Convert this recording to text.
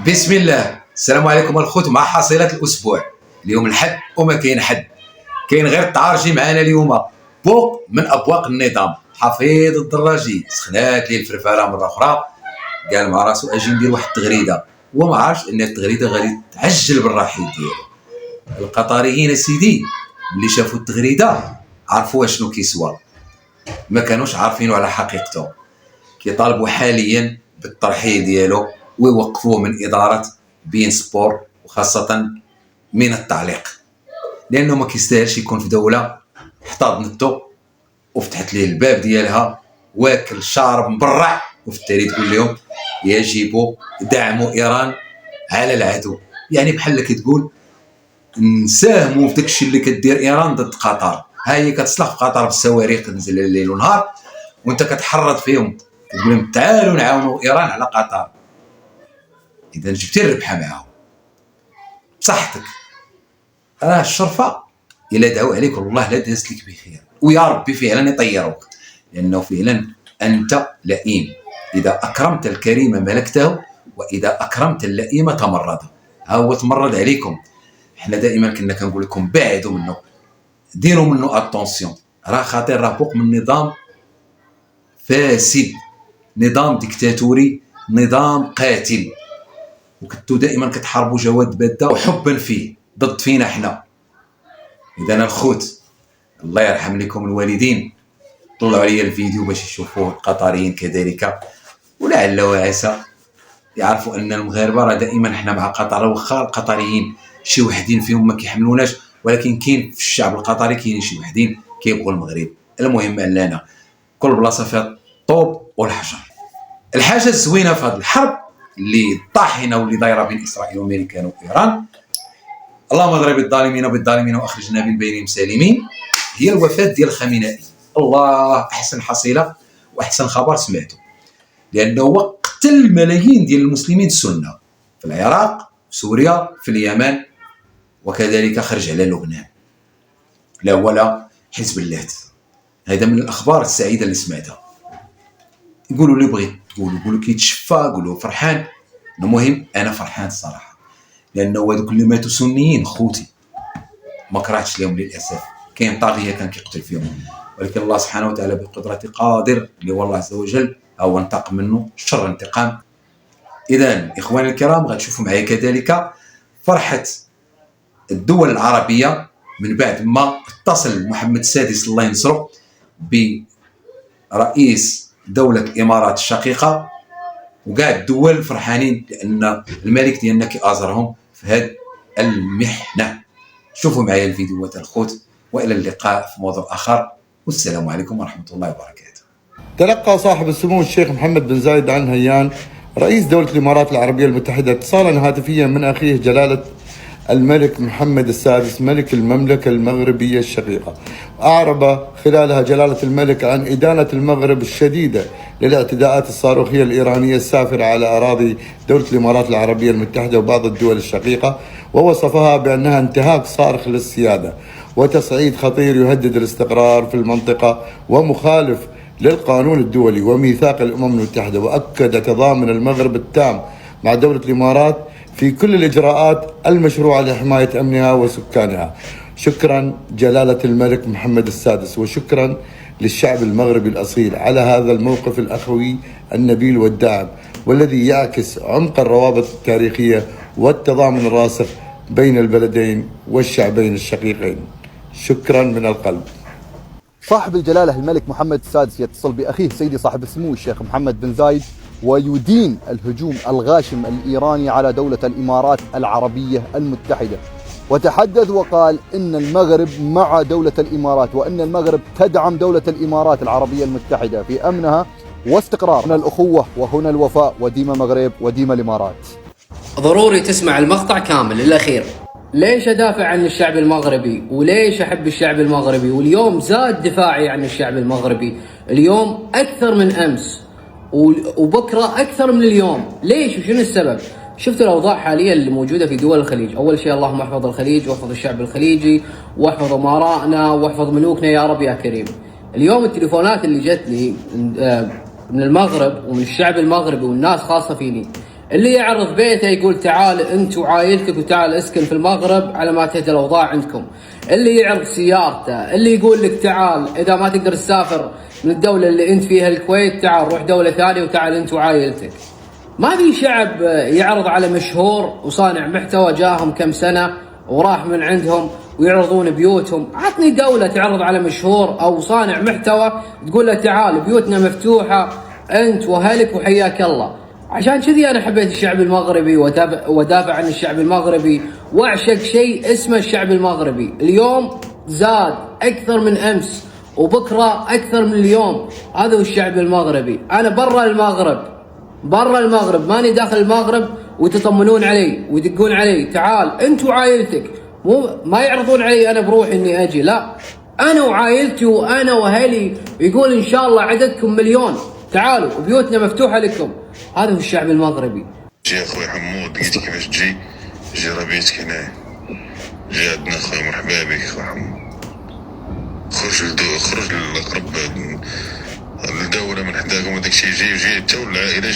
بسم الله، السلام عليكم الخوت. مع حصيلة الأسبوع. اليوم الحد وما كاين حد، كاين غير التعارجي معنا اليوم. بوق من أبواق النظام، حفيظ الدراجي سخنات ليه الفرفارة مرة أخرى، قال مع راسو أجي ندير واحد التغريدة، هو ما عارفش أن التغريدة غادي تعجل بالرحيل ديالو. القطريين سيدي اللي شافوا التغريدة عرفوا شنو كيسوى، ما كانوش عارفينه على حقيقته. كيطالبوا حاليا بالترحيل ديالو ويوقفوه من إدارة بين سبور، وخاصة من التعليق، لأنه ما كيستاهلش يكون في دولة احتضنته وفتحت ليه الباب ديالها واكل شارب مبرع، وفي التالي تقول لهم يجب دعم إيران على العدو. يعني بحال كتقول نساهموا في داكشي اللي كدير إيران ضد قطر. ها هي كتصلح في قطر بالصواريخ تنزل الليل ونهار، وانت كتحرض فيهم كتقول لهم تعالوا نعاونوا إيران على قطر. إذا جبتي الربحة معاهم بصحتك. راه الشرفة إلا دعوا عليك والله لا دازت لك بخير، ويا ربي فعلا يطيروك، لأنه فعلا أنت لئيم. إذا أكرمت الكريم ملكته، وإذا أكرمت اللئيم تمرده. ها هو تمرد عليكم. احنا دائما كنا كنقول لكم بعدوا منه، ديروا منه اتونسيون، راه خطير، راه فوق من نظام فاسد، نظام ديكتاتوري، نظام قاتل. وكنتو دائما كتحاربوا جواد باده وحبا فيه ضد فينا احنا. اذا الخوت الله يرحم لكم الوالدين، طلعوا عليا الفيديو باش يشوفوه القطريين كذلك، ولعل وعسى يعرفوا ان المغاربه راه دائما احنا مع قطر. واخا القطريين شي وحدين فيهم ما كيحملوناش، ولكن كاين في الشعب القطري كاين شي وحدين كيبغوا المغرب. المهم اننا كل بلاصه فيها الطوب والحجر. الحاجه الزوينه في هذه الحرب اللي طاحنه واللي دايره بين اسرائيل وامريكان وايران، اللهم اضرب الظالمين بالظالمين واخرجنا من بينهم سالمين، هي الوفاه ديال خامنئي. الله، احسن حصيله واحسن خبر سمعته، لانه هو قتل ملايين ديال المسلمين السنه في العراق، في سوريا، في اليمن، وكذلك خرج على لبنان. لا ولا حزب الله. هذا من الاخبار السعيده اللي سمعتها. يقولوا اللي بغيت تقولوا، يقولوا كيتشفى، يقولوا فرحان. المهم انا فرحان الصراحه، لانه هذوك اللي ماتوا سنيين خوتي ما كرهتش لهم للاسف. كاين طاغيه كان كيقتل فيهم، ولكن الله سبحانه وتعالى بقدرته قادر، اللي هو الله عز وجل هو انتقم منه شر انتقام. اذا اخواني الكرام غتشوفوا معايا كذلك فرحه الدول العربيه من بعد ما اتصل محمد السادس الله ينصره برئيس دولة الإمارات الشقيقة، وكاع الدول فرحانين لأن الملك ديالنا كيأزرهم في هذه المحنة. شوفوا معايا الفيديوهات الخوت، وإلى اللقاء في موضوع آخر، والسلام عليكم ورحمة الله وبركاته. تلقى صاحب السمو الشيخ محمد بن زايد آل نهيان رئيس دولة الإمارات العربية المتحدة اتصالا هاتفيا من أخيه جلالة الملك محمد السادس ملك المملكة المغربية الشقيقة، أعرب خلالها جلالة الملك عن إدانة المغرب الشديدة للاعتداءات الصاروخية الإيرانية السافرة على أراضي دولة الإمارات العربية المتحدة وبعض الدول الشقيقة، ووصفها بأنها انتهاك صارخ للسيادة وتصعيد خطير يهدد الاستقرار في المنطقة ومخالف للقانون الدولي وميثاق الأمم المتحدة. وأكد تضامن المغرب التام مع دولة الإمارات في كل الإجراءات المشروعة لحماية أمنها وسكانها. شكرا جلالة الملك محمد السادس، وشكرا للشعب المغربي الأصيل على هذا الموقف الأخوي النبيل والداعم، والذي يعكس عمق الروابط التاريخية والتضامن الراسخ بين البلدين والشعبين الشقيقين. شكرا من القلب. صاحب الجلالة الملك محمد السادس يتصل بأخيه سيدي صاحب السمو الشيخ محمد بن زايد ويدين الهجوم الغاشم الإيراني على دولة الإمارات العربية المتحدة، وتحدث وقال إن المغرب مع دولة الإمارات، وإن المغرب تدعم دولة الإمارات العربية المتحدة في أمنها واستقرار. هنا الأخوة وهنا الوفاء، وديما مغرب وديما الإمارات. ضروري تسمع المقطع كامل للأخير. ليش أدافع عن الشعب المغربي وليش أحب الشعب المغربي؟ واليوم زاد دفاعي عن الشعب المغربي، اليوم أكثر من أمس وبكرة أكثر من اليوم. ليش وشنو السبب؟ شفت الأوضاع حاليا اللي موجودة في دول الخليج. أول شيء اللهم احفظ الخليج واحفظ الشعب الخليجي واحفظ أمراءنا واحفظ ملوكنا يا رب يا كريم. اليوم التليفونات اللي جتني من المغرب ومن الشعب المغربي والناس خاصة فيني اللي يعرض بيته يقول تعال انت وعائلتك وتعال اسكن في المغرب على ما تهدى الاوضاع عندكم. اللي يعرض سيارته، اللي يقول لك تعال اذا ما تقدر تسافر من الدوله اللي انت فيها الكويت تعال روح دوله ثانيه وتعال انت وعائلتك. ما في شعب يعرض على مشهور وصانع محتوى جاهم كم سنه وراح من عندهم ويعرضون بيوتهم. عطني دولة تعرض على مشهور أو صانع محتوى تقول له تعال بيوتنا مفتوحة أنت وأهلك وحياك الله. عشان كذي أنا حبيت الشعب المغربي ودافع عن الشعب المغربي وأعشق شيء اسمه الشعب المغربي. اليوم زاد أكثر من أمس وبكرة أكثر من اليوم. هذا هو الشعب المغربي. أنا برا المغرب ماني داخل المغرب وتطمنون علي ويدقون علي تعال أنت وعائلتك. ما يعرضون علي انا بروحي اني اجي، لا انا وعائلتي وانا واهلي، يقول ان شاء الله عددكم مليون تعالوا وبيوتنا مفتوحه لكم. هذا هو الشعب المغربي. جي اخوي حمود قلت كيفاش تجي ربيتك هنا، جي عندنا اخوي مرحبا بك اخوي حمود. خرج للاقرب الدوله من حداكم وداك الشيء جي حتى والعائله